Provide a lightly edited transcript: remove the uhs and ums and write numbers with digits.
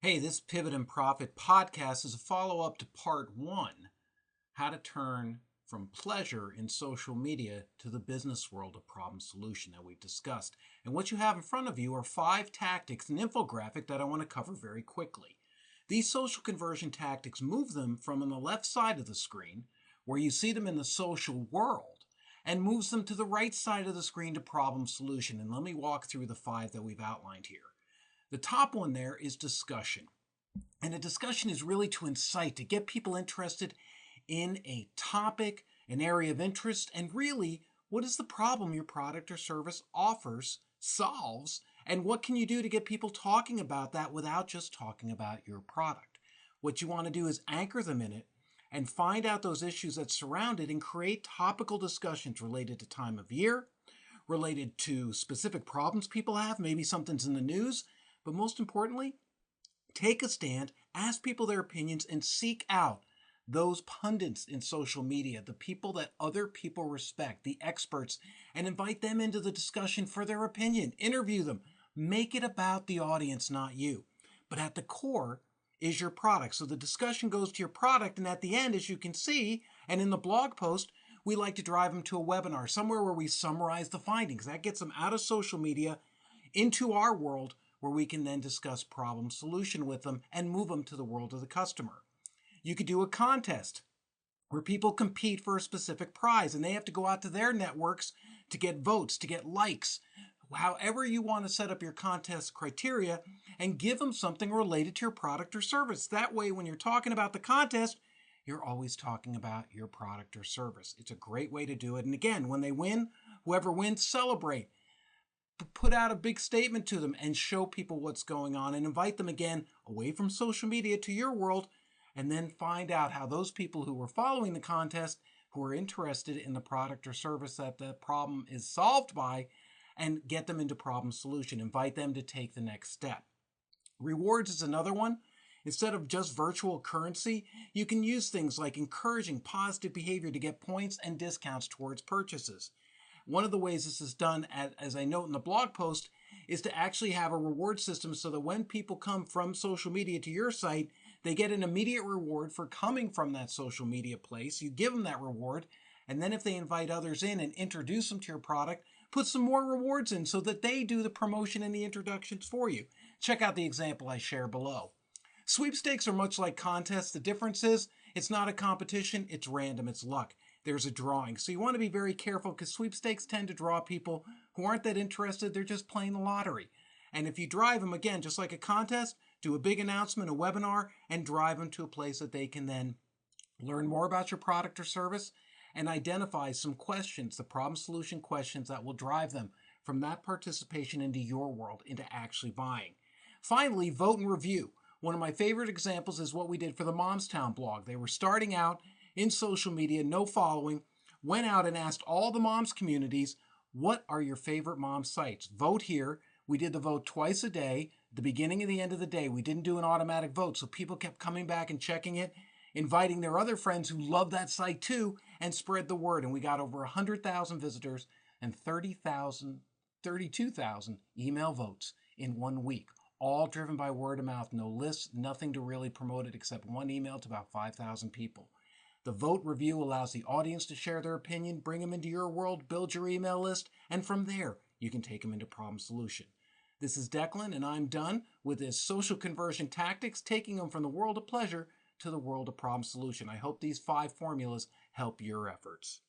Hey, this Pivot and Profit podcast is a follow up to part one, how to turn from pleasure in social media to the business world of problem solution that we've discussed. And what you have in front of you are 5 tactics, an infographic that I want to cover very quickly. These social conversion tactics move them from on the left side of the screen, where you see them in the social world, and moves them to the right side of the screen to problem solution. And let me walk through the 5 that we've outlined here. The top one there is discussion. And a discussion is really to incite, to get people interested in a topic, an area of interest, and really, what is the problem your product or service offers, solves, and what can you do to get people talking about that without just talking about your product? What you want to do is anchor them in it and find out those issues that surround it and create topical discussions related to time of year, related to specific problems people have, maybe something's in the news, but most importantly, take a stand, ask people their opinions, and seek out those pundits in social media, the people that other people respect, the experts, and invite them into the discussion for their opinion. Interview them. Make it about the audience, not you. But at the core is your product. So the discussion goes to your product, and at the end, as you can see, and in the blog post, we like to drive them to a webinar, somewhere where we summarize the findings. That gets them out of social media into our world, where we can then discuss problem solution with them and move them to the world of the customer. You could do a contest where people compete for a specific prize and they have to go out to their networks to get votes, to get likes, however you want to set up your contest criteria, and give them something related to your product or service. That way, when you're talking about the contest, you're always talking about your product or service. It's a great way to do it. And again, when they win, whoever wins, celebrate. Put out a big statement to them and show people what's going on and invite them again away from social media to your world, and then find out how those people who were following the contest, who are interested in the product or service that the problem is solved by, and get them into problem solution. Invite them to take the next step. Rewards is another one. Instead of just virtual currency, you can use things like encouraging positive behavior to get points and discounts towards purchases. One of the ways this is done, as I note in the blog post, is to actually have a reward system so that when people come from social media to your site, they get an immediate reward for coming from that social media place. You give them that reward, and then if they invite others in and introduce them to your product, put some more rewards in so that they do the promotion and the introductions for you. Check out the example I share below. Sweepstakes are much like contests. The difference is it's not a competition, it's random, it's luck. There's a drawing. So you want to be very careful because sweepstakes tend to draw people who aren't that interested. They're just playing the lottery. And if you drive them, again, just like a contest, do a big announcement, a webinar, and drive them to a place that they can then learn more about your product or service and identify some questions, the problem solution questions that will drive them from that participation into your world, into actually buying. Finally, vote and review. One of my favorite examples is what we did for the Momstown blog. They were starting out in social media, no following, went out and asked all the moms communities, what are your favorite mom sites? Vote here. We did the vote twice a day, the beginning and the end of the day. We didn't do an automatic vote, so people kept coming back and checking it, inviting their other friends who love that site too, and spread the word. And we got over 100,000 visitors and 32,000 email votes in 1 week, all driven by word of mouth, no lists, nothing to really promote it except one email to about 5,000 people. The vote review allows the audience to share their opinion, bring them into your world, build your email list, and from there, you can take them into problem solution. This is Declan, and I'm done with this social conversion tactics, taking them from the world of pleasure to the world of problem solution. I hope these 5 formulas help your efforts.